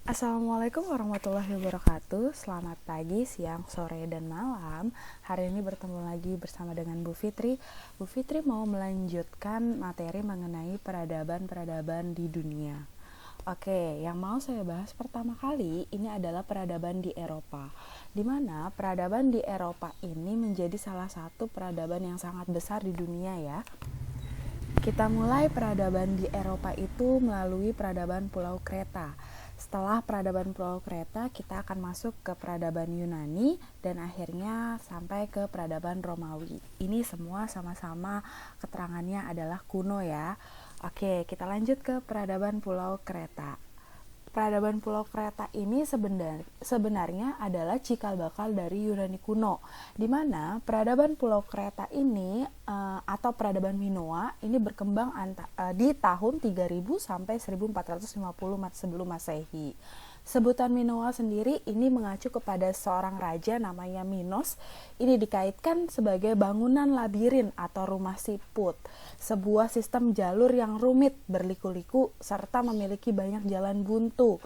Assalamualaikum warahmatullahi wabarakatuh. Selamat pagi, siang, sore, dan malam. Hari ini bertemu lagi bersama dengan Bu Fitri. Bu Fitri mau melanjutkan materi mengenai peradaban-peradaban di dunia. Oke, yang mau saya bahas pertama kali ini adalah peradaban di Eropa, di mana peradaban di Eropa ini menjadi salah satu peradaban yang sangat besar di dunia ya. Kita mulai peradaban di Eropa itu melalui peradaban Pulau Kreta. Setelah peradaban Pulau Kreta, kita akan masuk ke peradaban Yunani dan akhirnya sampai ke peradaban Romawi. Ini semua sama-sama keterangannya adalah kuno ya. Oke, kita lanjut ke peradaban Pulau Kreta. Peradaban Pulau Kreta ini sebenarnya adalah cikal bakal dari Yunani kuno, di mana peradaban Pulau Kreta ini atau peradaban Minoa ini berkembang di tahun 3000 sampai 1450 sebelum Masehi. Sebutan Minoa sendiri ini mengacu kepada seorang raja namanya Minos. Ini dikaitkan sebagai bangunan labirin atau rumah siput, sebuah sistem jalur yang rumit, berliku-liku, serta memiliki banyak jalan buntu.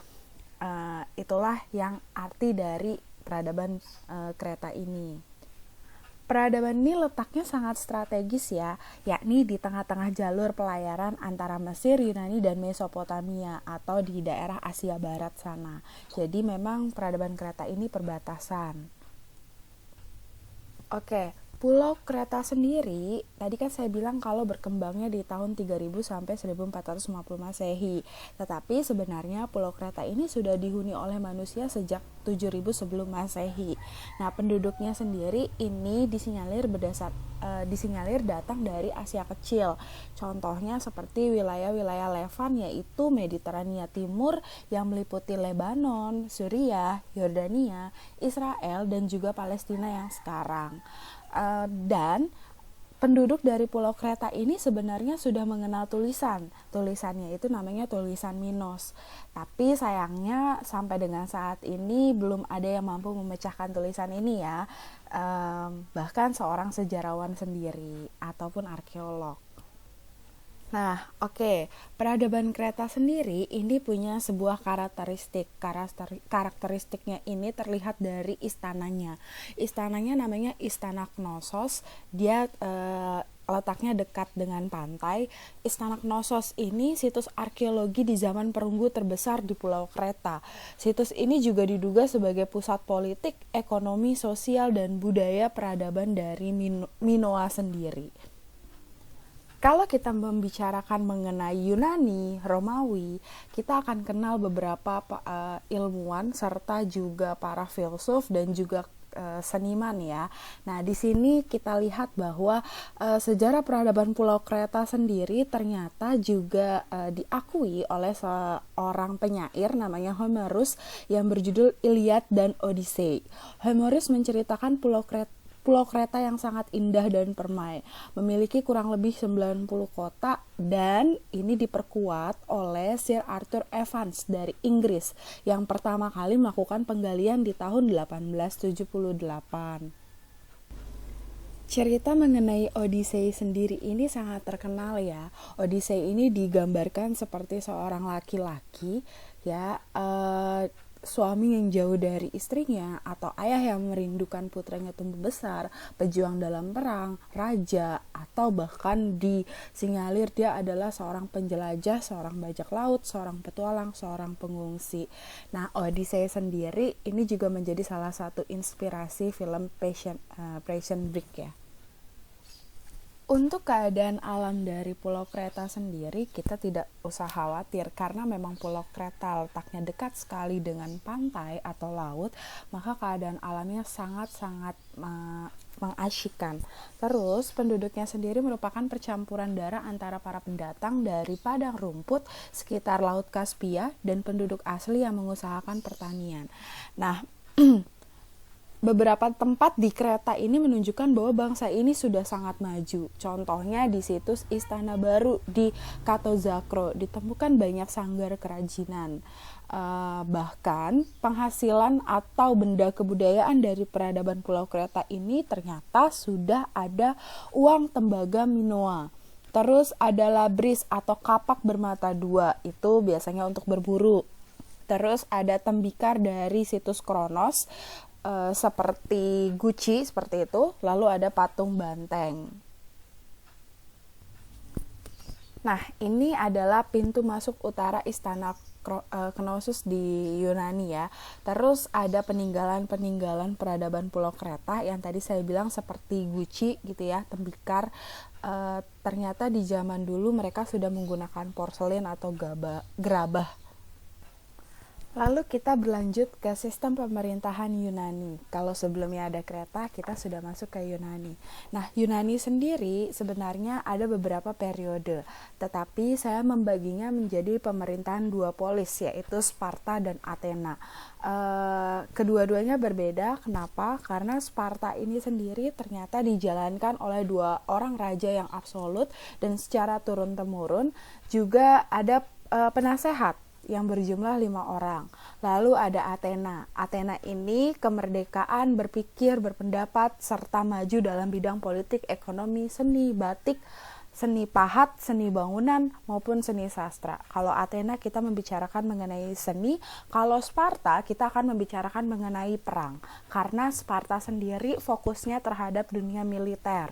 Itulah yang arti dari peradaban Kreta ini. Peradaban ini letaknya sangat strategis ya, yakni di tengah-tengah jalur pelayaran antara Mesir, Yunani, dan Mesopotamia atau di daerah Asia Barat sana. Jadi memang peradaban Kreta ini perbatasan. Oke, Pulau Kreta sendiri, tadi kan saya bilang kalau berkembangnya di tahun 3000 sampai 1450 Masehi. Tetapi sebenarnya Pulau Kreta ini sudah dihuni oleh manusia sejak 7000 sebelum Masehi. Nah, penduduknya sendiri ini disinyalir datang dari Asia Kecil. Contohnya seperti wilayah-wilayah Levan, yaitu Mediterania Timur yang meliputi Lebanon, Suriah, Yordania, Israel, dan juga Palestina yang sekarang. Dan penduduk dari Pulau Kreta ini sebenarnya sudah mengenal tulisannya itu namanya tulisan Minos, tapi sayangnya sampai dengan saat ini belum ada yang mampu memecahkan tulisan ini ya, bahkan seorang sejarawan sendiri ataupun arkeolog. Nah, oke. Peradaban Kreta sendiri ini punya sebuah karakteristiknya ini terlihat dari istananya. Istananya namanya Istana Knossos. Dia letaknya dekat dengan pantai. Istana Knossos ini situs arkeologi di zaman perunggu terbesar di Pulau Kreta. Situs ini juga diduga sebagai pusat politik, ekonomi, sosial, dan budaya peradaban dari Minoa sendiri. Kalau kita membicarakan mengenai Yunani, Romawi, kita akan kenal beberapa ilmuwan serta juga para filsuf dan juga seniman ya. Nah, di sini kita lihat bahwa sejarah peradaban Pulau Kreta sendiri ternyata juga diakui oleh seorang penyair namanya Homerus yang berjudul Iliad dan Odyssey. Homerus menceritakan Pulau Kreta yang sangat indah dan permai, memiliki kurang lebih 90 kota, dan ini diperkuat oleh Sir Arthur Evans dari Inggris yang pertama kali melakukan penggalian di tahun 1878. Cerita mengenai Odyssey sendiri ini sangat terkenal ya. Odyssey ini digambarkan seperti seorang laki-laki ya, suami yang jauh dari istrinya atau ayah yang merindukan putranya tumbuh besar, pejuang dalam perang, raja, atau bahkan disinyalir dia adalah seorang penjelajah, seorang bajak laut, seorang petualang, seorang pengungsi. Nah, Odyssey sendiri ini juga menjadi salah satu inspirasi film Prison Break ya. Untuk keadaan alam dari Pulau Kreta sendiri, kita tidak usah khawatir karena memang Pulau Kreta letaknya dekat sekali dengan pantai atau laut, maka keadaan alamnya sangat-sangat mengasyikkan. Terus penduduknya sendiri merupakan percampuran darah antara para pendatang dari padang rumput sekitar Laut Kaspia dan penduduk asli yang mengusahakan pertanian. Nah, beberapa tempat di Kreta ini menunjukkan bahwa bangsa ini sudah sangat maju. Contohnya di situs Istana Baru di Katozakro ditemukan banyak sanggar kerajinan. Bahkan penghasilan atau benda kebudayaan dari peradaban Pulau Kreta ini ternyata sudah ada uang tembaga Minoa. Terus ada labris atau kapak bermata dua, itu biasanya untuk berburu. Terus ada tembikar dari situs Kronos, seperti Gucci seperti itu. Lalu ada patung banteng. Nah, ini adalah pintu masuk utara istana Knossos di Yunani ya. Terus ada peninggalan-peninggalan peradaban Pulau Kreta yang tadi saya bilang seperti Gucci gitu ya, tembikar. Ternyata di zaman dulu mereka sudah menggunakan porselin atau gerabah. Lalu kita berlanjut ke sistem pemerintahan Yunani. Kalau sebelumnya ada Kreta, kita sudah masuk ke Yunani. Nah, Yunani sendiri sebenarnya ada beberapa periode, tetapi saya membaginya menjadi pemerintahan dua polis, yaitu Sparta dan Athena. Kedua-duanya berbeda. Kenapa? Karena Sparta ini sendiri ternyata dijalankan oleh dua orang raja yang absolut dan secara turun-temurun. Juga ada penasehat yang berjumlah 5 orang. Lalu ada Athena. Athena ini kemerdekaan berpikir, berpendapat, serta maju dalam bidang politik, ekonomi, seni, batik, seni pahat, seni bangunan, maupun seni sastra. Kalau Athena kita membicarakan mengenai seni, kalau Sparta kita akan membicarakan mengenai perang. Karena Sparta sendiri fokusnya terhadap dunia militer.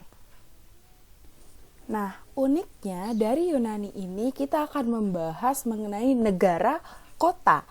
Nah, uniknya dari Yunani ini kita akan membahas mengenai negara kota,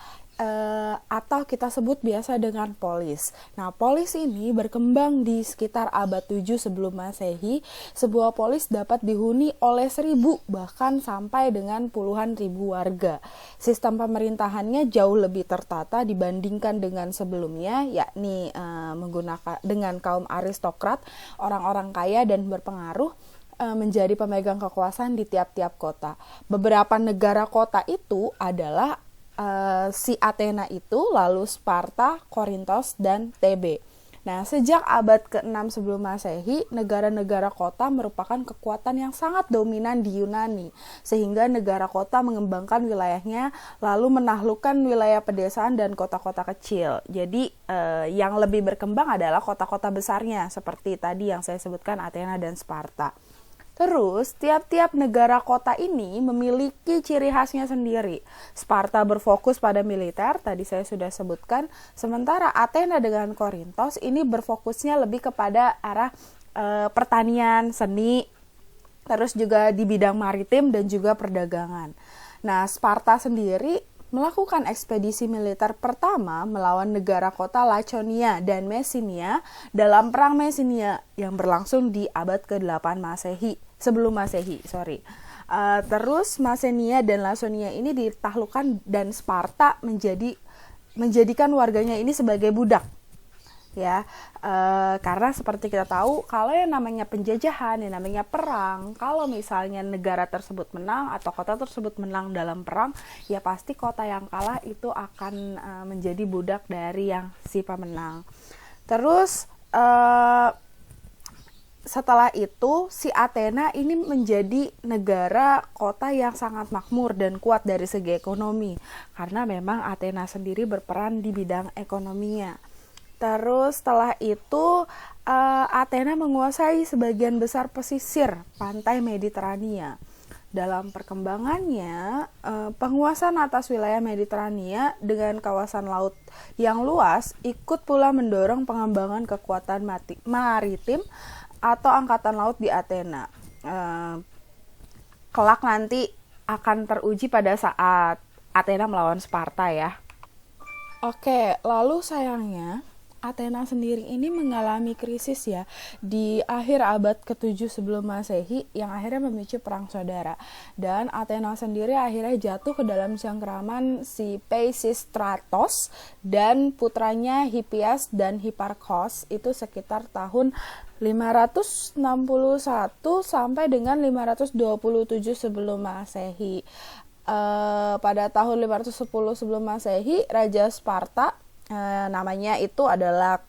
atau kita sebut biasa dengan polis. Nah, polis ini berkembang di sekitar abad 7 sebelum Masehi. Sebuah polis dapat dihuni oleh 1.000 bahkan sampai dengan puluhan ribu warga. Sistem pemerintahannya jauh lebih tertata dibandingkan dengan sebelumnya, yakni menggunakan dengan kaum aristokrat, orang-orang kaya dan berpengaruh menjadi pemegang kekuasaan di tiap-tiap kota. Beberapa negara kota itu adalah si Athena itu, lalu Sparta, Korintos, dan Thebe. Nah, sejak abad ke-6 sebelum Masehi, negara-negara kota merupakan kekuatan yang sangat dominan di Yunani, sehingga negara kota mengembangkan wilayahnya, lalu menaklukkan wilayah pedesaan dan kota-kota kecil. Jadi, yang lebih berkembang adalah kota-kota besarnya, seperti tadi yang saya sebutkan Athena dan Sparta. Terus, tiap-tiap negara kota ini memiliki ciri khasnya sendiri. Sparta berfokus pada militer, tadi saya sudah sebutkan. Sementara Athena dengan Korintos ini berfokusnya lebih kepada arah pertanian, seni, terus juga di bidang maritim dan juga perdagangan. Nah, Sparta sendiri melakukan ekspedisi militer pertama melawan negara kota Laconia dan Messenia dalam Perang Messenia yang berlangsung di abad ke-8 sebelum Masehi. Terus Messenia dan Laconia ini ditaklukkan dan Sparta menjadikan warganya ini sebagai budak. Ya, karena seperti kita tahu, kalau yang namanya penjajahan, yang namanya perang, kalau misalnya negara tersebut menang atau kota tersebut menang dalam perang, ya pasti kota yang kalah itu akan menjadi budak dari yang si pemenang. Terus setelah itu si Athena ini menjadi negara kota yang sangat makmur dan kuat dari segi ekonomi, karena memang Athena sendiri berperan di bidang ekonominya. Terus setelah itu Athena menguasai sebagian besar pesisir pantai Mediterania. Dalam perkembangannya, penguasaan atas wilayah Mediterania dengan kawasan laut yang luas ikut pula mendorong pengembangan kekuatan maritim atau angkatan laut di Athena. Kelak nanti akan teruji pada saat Athena melawan Sparta ya. Oke, lalu sayangnya Athena sendiri ini mengalami krisis ya di akhir abad ke-7 sebelum Masehi yang akhirnya memicu perang saudara. Dan Athena sendiri akhirnya jatuh ke dalam cengkraman si Peisistratos dan putranya Hippias dan Hipparchos itu sekitar tahun 561 sampai dengan 527 sebelum Masehi. Pada tahun 510 sebelum Masehi, Raja Sparta namanya itu adalah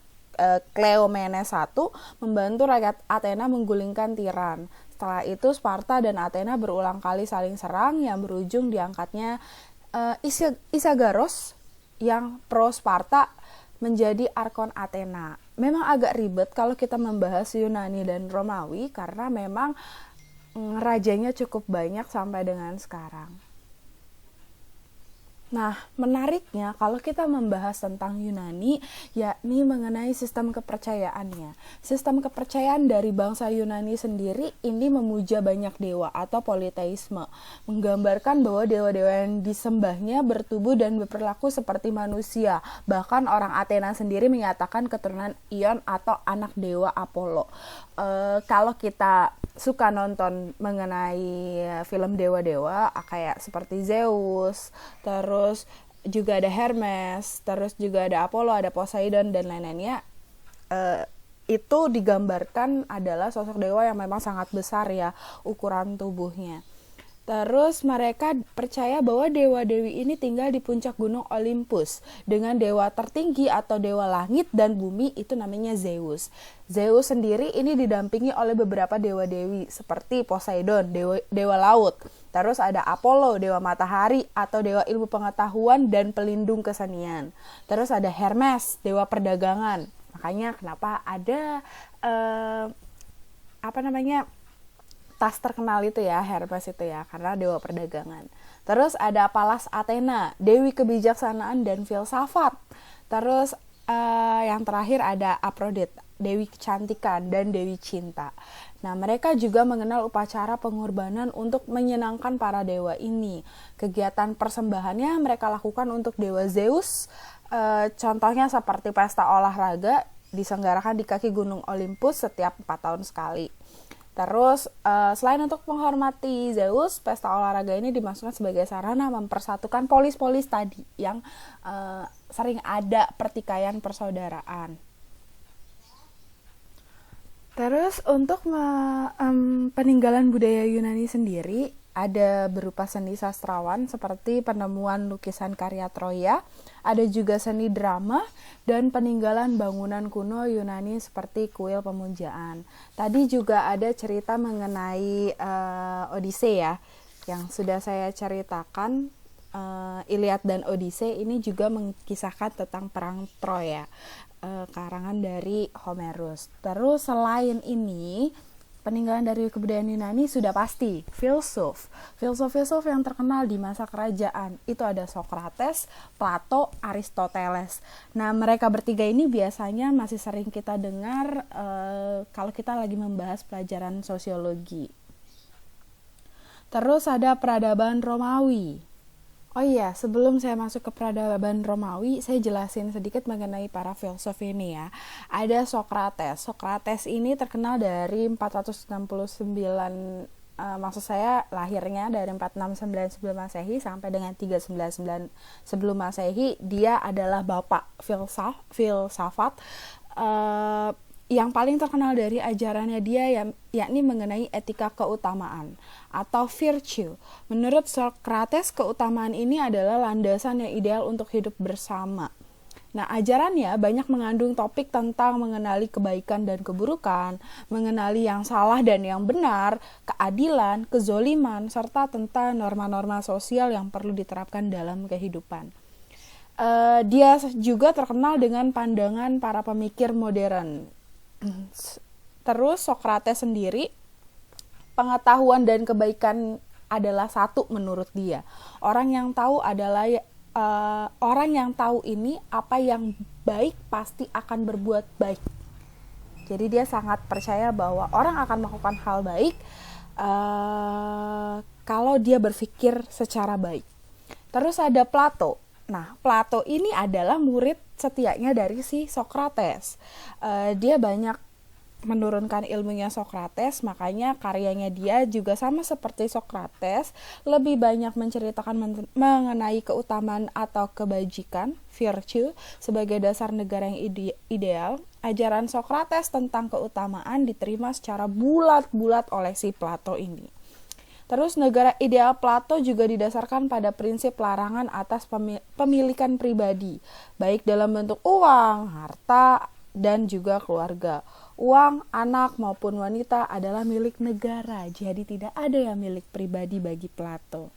Cleomenes I membantu rakyat Athena menggulingkan tiran. Setelah itu Sparta dan Athena berulang kali saling serang yang berujung diangkatnya Isagaros yang pro Sparta menjadi Arkon Athena. Memang agak ribet kalau kita membahas Yunani dan Romawi karena memang rajanya cukup banyak sampai dengan sekarang. Nah, menariknya kalau kita membahas tentang Yunani, yakni mengenai sistem kepercayaannya. Sistem kepercayaan dari bangsa Yunani sendiri ini memuja banyak dewa atau politeisme, menggambarkan bahwa dewa-dewa yang disembahnya bertubuh dan berperilaku seperti manusia. Bahkan orang Athena sendiri menyatakan keturunan Ion atau anak dewa Apollo. Kalau kita suka nonton mengenai film dewa-dewa kayak seperti Zeus, terus juga ada Hermes, terus juga ada Apollo, ada Poseidon dan lain-lainnya, itu digambarkan adalah sosok dewa yang memang sangat besar ya ukuran tubuhnya. Terus mereka percaya bahwa dewa-dewi ini tinggal di puncak gunung Olympus dengan dewa tertinggi atau dewa langit dan bumi itu namanya Zeus. Zeus sendiri ini didampingi oleh beberapa dewa-dewi seperti Poseidon, dewa laut. Terus ada Apollo, dewa matahari atau dewa ilmu pengetahuan dan pelindung kesenian. Terus ada Hermes, dewa perdagangan. Makanya kenapa ada tas terkenal itu ya, Hermes itu ya, karena dewa perdagangan. Terus ada Pallas Athena, dewi kebijaksanaan dan filsafat. Terus yang terakhir ada Aphrodite, dewi kecantikan dan dewi cinta. Nah, mereka juga mengenal upacara pengorbanan untuk menyenangkan para dewa ini. Kegiatan persembahannya mereka lakukan untuk dewa Zeus, contohnya seperti pesta olahraga diselenggarakan di kaki gunung Olympus setiap 4 tahun sekali. Terus selain untuk menghormati Zeus, pesta olahraga ini dimaksudkan sebagai sarana mempersatukan polis-polis tadi yang sering ada pertikaian persaudaraan. Terus untuk peninggalan budaya Yunani sendiri ada berupa seni sastrawan seperti penemuan lukisan karya Troya, ada juga seni drama dan peninggalan bangunan kuno Yunani seperti kuil pemujaan. Tadi juga ada cerita mengenai Odyssey ya, yang sudah saya ceritakan. Iliad dan Odyssey ini juga mengisahkan tentang perang Troya, karangan dari Homerus. Terus selain ini, peninggalan dari kebudayaan Yunani sudah pasti filsuf yang terkenal di masa kerajaan itu ada Socrates, Plato, Aristoteles. Nah, mereka bertiga ini biasanya masih sering kita dengar kalau kita lagi membahas pelajaran sosiologi. Terus ada peradaban Romawi. Oh iya, sebelum saya masuk ke peradaban Romawi, saya jelasin sedikit mengenai para filsuf ini ya. Ada Socrates. Socrates ini terkenal dari 469, maksud saya lahirnya dari 469 sebelum Masehi sampai dengan 399 sebelum Masehi. Dia adalah bapak filsafat. Yang paling terkenal dari ajarannya dia yakni mengenai etika keutamaan atau virtue. Menurut Socrates, keutamaan ini adalah landasan yang ideal untuk hidup bersama. Nah, ajarannya banyak mengandung topik tentang mengenali kebaikan dan keburukan, mengenali yang salah dan yang benar, keadilan, kezoliman, serta tentang norma-norma sosial yang perlu diterapkan dalam kehidupan. Dia juga terkenal dengan pandangan para pemikir modern. Terus Socrates sendiri, pengetahuan dan kebaikan adalah satu menurut dia. Orang yang tahu ini apa yang baik pasti akan berbuat baik. Jadi dia sangat percaya bahwa orang akan melakukan hal baik kalau dia berpikir secara baik. Terus ada Plato. Nah, Plato ini adalah murid setianya dari si Socrates. Dia banyak menurunkan ilmunya Socrates, makanya karyanya dia juga sama seperti Socrates, lebih banyak menceritakan mengenai keutamaan atau kebajikan, virtue, sebagai dasar negara yang ideal. Ajaran Socrates tentang keutamaan diterima secara bulat-bulat oleh si Plato ini. Terus negara ideal Plato juga didasarkan pada prinsip larangan atas pemilikan pribadi, baik dalam bentuk uang, harta, dan juga keluarga. Uang, anak, maupun wanita adalah milik negara, jadi tidak ada yang milik pribadi bagi Plato.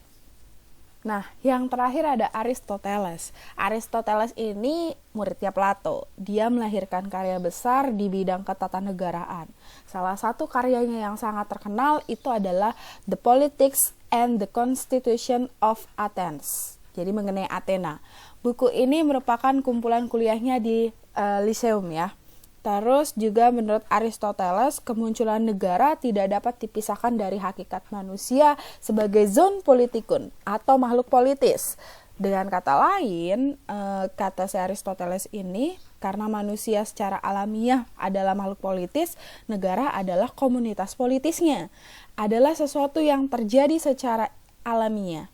Nah, yang terakhir ada Aristoteles. Aristoteles ini muridnya Plato. Dia melahirkan karya besar di bidang ketatanegaraan. Salah satu karyanya yang sangat terkenal itu adalah The Politics and the Constitution of Athens. Jadi mengenai Athena. Buku ini merupakan kumpulan kuliahnya di Lyceum ya. Terus juga menurut Aristoteles, kemunculan negara tidak dapat dipisahkan dari hakikat manusia sebagai zon politikun atau makhluk politis. Dengan kata lain, kata si Aristoteles ini, karena manusia secara alamiah adalah makhluk politis, negara adalah komunitas politisnya. Adalah sesuatu yang terjadi secara alamiah.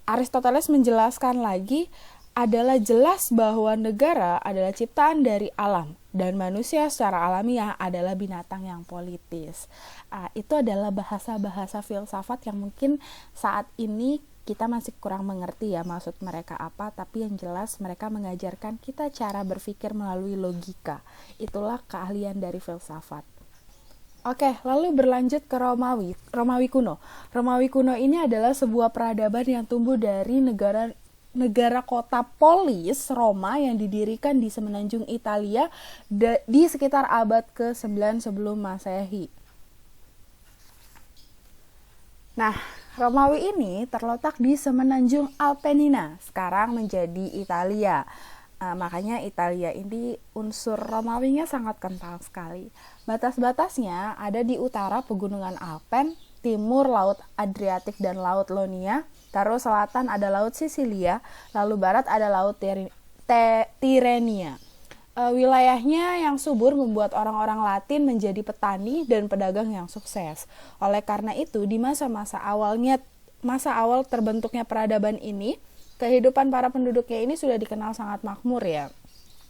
Aristoteles menjelaskan lagi, adalah jelas bahwa negara adalah ciptaan dari alam dan manusia secara alamiah adalah binatang yang politis. Itu adalah bahasa-bahasa filsafat yang mungkin saat ini kita masih kurang mengerti ya maksud mereka apa, tapi yang jelas mereka mengajarkan kita cara berpikir melalui logika. Itulah keahlian dari filsafat. Oke, lalu berlanjut ke Romawi kuno. Romawi kuno ini adalah sebuah peradaban yang tumbuh dari negara kota polis Roma yang didirikan di semenanjung Italia di sekitar abad ke-9 sebelum Masehi. Nah, Romawi ini terletak di semenanjung Apennina, sekarang menjadi Italia. Makanya Italia ini unsur Romawinya sangat kental sekali. Batas-batasnya ada di utara pegunungan Alpen, timur Laut Adriatik dan Laut Ionia, terus selatan ada Laut Sisilia, lalu barat ada Laut Tirrenia. Wilayahnya yang subur membuat orang-orang Latin menjadi petani dan pedagang yang sukses. Oleh karena itu, di masa awal terbentuknya peradaban ini, kehidupan para penduduknya ini sudah dikenal sangat makmur ya.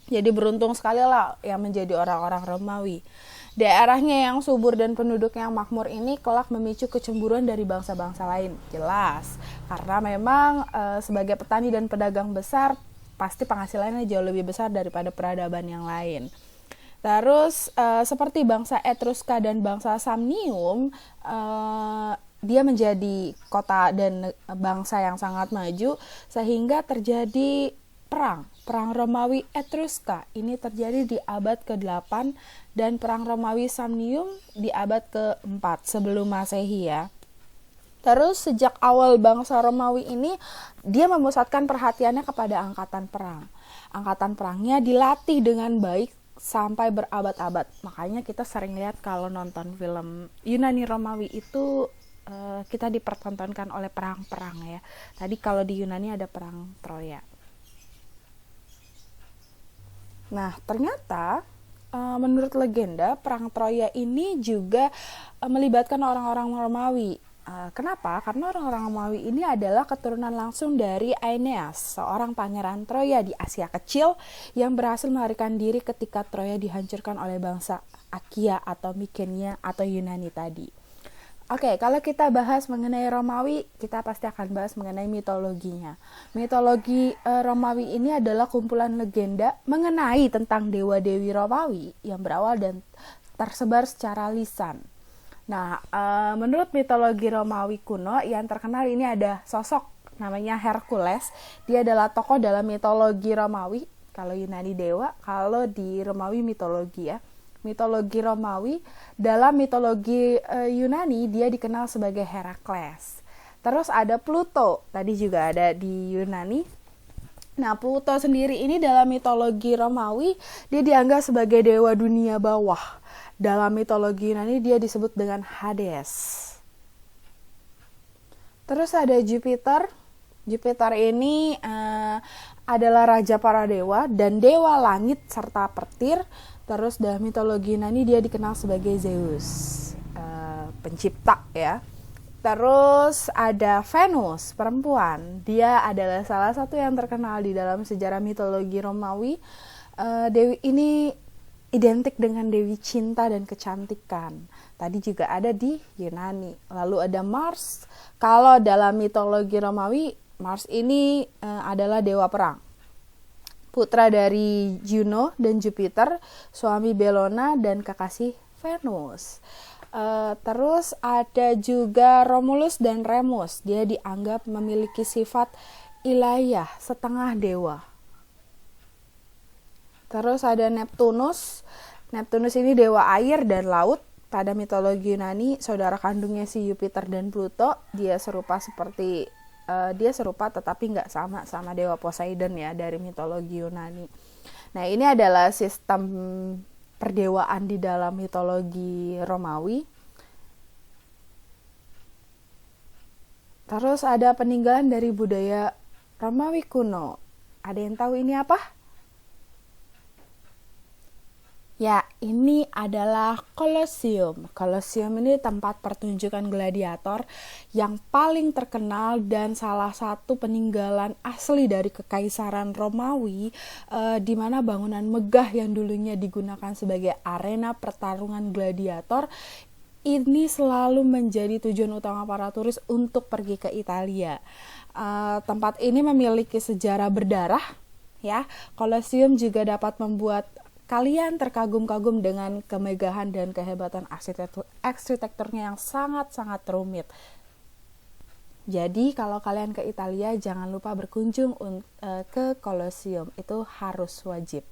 Jadi beruntung sekali lah yang menjadi orang-orang Romawi. Daerahnya yang subur dan penduduknya yang makmur ini kelak memicu kecemburuan dari bangsa-bangsa lain. Jelas, karena memang sebagai petani dan pedagang besar, pasti penghasilannya jauh lebih besar daripada peradaban yang lain. Terus seperti bangsa Etruska dan bangsa Samnium, dia menjadi kota dan bangsa yang sangat maju sehingga terjadi perang Romawi Etruska. Ini terjadi di abad ke-8 dan perang Romawi Samnium di abad ke-4 sebelum Masehi ya. Terus sejak awal bangsa Romawi ini dia memusatkan perhatiannya kepada angkatan perang. Angkatan perangnya dilatih dengan baik sampai berabad-abad. Makanya kita sering lihat kalau nonton film Yunani Romawi itu kita dipertontonkan oleh perang-perang ya. Tadi kalau di Yunani ada perang Troya. Nah, ternyata menurut legenda perang Troya ini juga melibatkan orang-orang Romawi. Kenapa? Karena orang-orang Romawi ini adalah keturunan langsung dari Aeneas, seorang pangeran Troya di Asia Kecil yang berhasil melarikan diri ketika Troya dihancurkan oleh bangsa Akia atau Mikenia atau Yunani tadi. Oke, kalau kita bahas mengenai Romawi, kita pasti akan bahas mengenai mitologinya. Mitologi Romawi ini adalah kumpulan legenda mengenai tentang dewa-dewi Romawi yang berawal dan tersebar secara lisan. Nah, menurut mitologi Romawi kuno yang terkenal ini ada sosok namanya Hercules. Dia adalah tokoh dalam mitologi Romawi. Kalau Yunani dewa, kalau di Romawi mitologi ya. Mitologi Romawi, dalam mitologi Yunani dia dikenal sebagai Herakles. Terus ada Pluto, tadi juga ada di Yunani. Nah, Pluto sendiri ini dalam mitologi Romawi dia dianggap sebagai dewa dunia bawah. Dalam mitologi Yunani dia disebut dengan Hades. Terus ada Jupiter. Jupiter ini adalah raja para dewa dan dewa langit serta petir. Terus dalam mitologi Yunani dia dikenal sebagai Zeus, pencipta ya. Terus ada Venus, perempuan. Dia adalah salah satu yang terkenal di dalam sejarah mitologi Romawi. Dewi ini identik dengan dewi cinta dan kecantikan. Tadi juga ada di Yunani. Lalu ada Mars. Kalau dalam mitologi Romawi, Mars ini adalah dewa perang. Putra dari Juno dan Jupiter, suami Bellona dan kekasih Venus. Terus ada juga Romulus dan Remus. Dia dianggap memiliki sifat ilahiyah, setengah dewa. Terus ada Neptunus. Neptunus ini dewa air dan laut. Pada mitologi Yunani, saudara kandungnya si Jupiter dan Pluto. Dia serupa seperti dia serupa tetapi nggak sama dewa Poseidon ya dari mitologi Yunani. Nah, ini adalah sistem perdewaan di dalam mitologi Romawi. Terus ada peninggalan dari budaya Romawi kuno. Ada yang tahu ini apa? Ya, ini adalah Colosseum. Colosseum ini tempat pertunjukan gladiator yang paling terkenal dan salah satu peninggalan asli dari Kekaisaran Romawi, di mana bangunan megah yang dulunya digunakan sebagai arena pertarungan gladiator ini selalu menjadi tujuan utama para turis untuk pergi ke Italia. Tempat ini memiliki sejarah berdarah, ya. Colosseum juga dapat membuat kalian terkagum-kagum dengan kemegahan dan kehebatan arsitekturnya yang sangat-sangat rumit. Jadi kalau kalian ke Italia jangan lupa berkunjung ke Colosseum, itu harus wajib.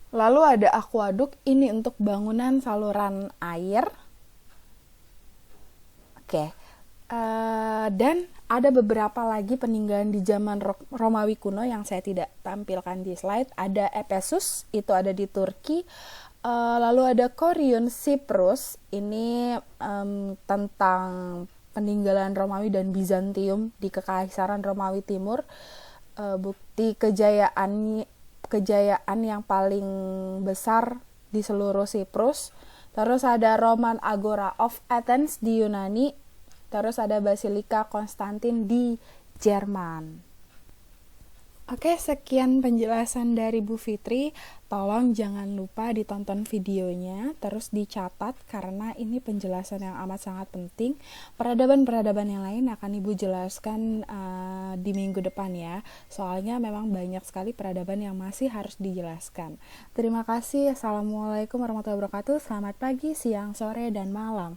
Lalu ada aquaduk, ini untuk bangunan saluran air. Oke. Dan ada beberapa lagi peninggalan di zaman Romawi kuno yang saya tidak tampilkan di slide. Ada Ephesus, itu ada di Turki. Lalu ada Korion, Siprus, ini tentang peninggalan Romawi dan Bizantium di Kekaisaran Romawi Timur. Bukti kejayaan yang paling besar di seluruh Siprus. Terus ada Roman Agora of Athens di Yunani. Terus ada Basilika Konstantin di Jerman. Oke, sekian penjelasan dari Bu Fitri. Tolong jangan lupa ditonton videonya, terus dicatat karena ini penjelasan yang amat sangat penting. Peradaban-peradaban yang lain akan Ibu jelaskan di minggu depan ya. Soalnya memang banyak sekali peradaban yang masih harus dijelaskan. Terima kasih. Assalamualaikum warahmatullahi wabarakatuh. Selamat pagi, siang, sore, dan malam.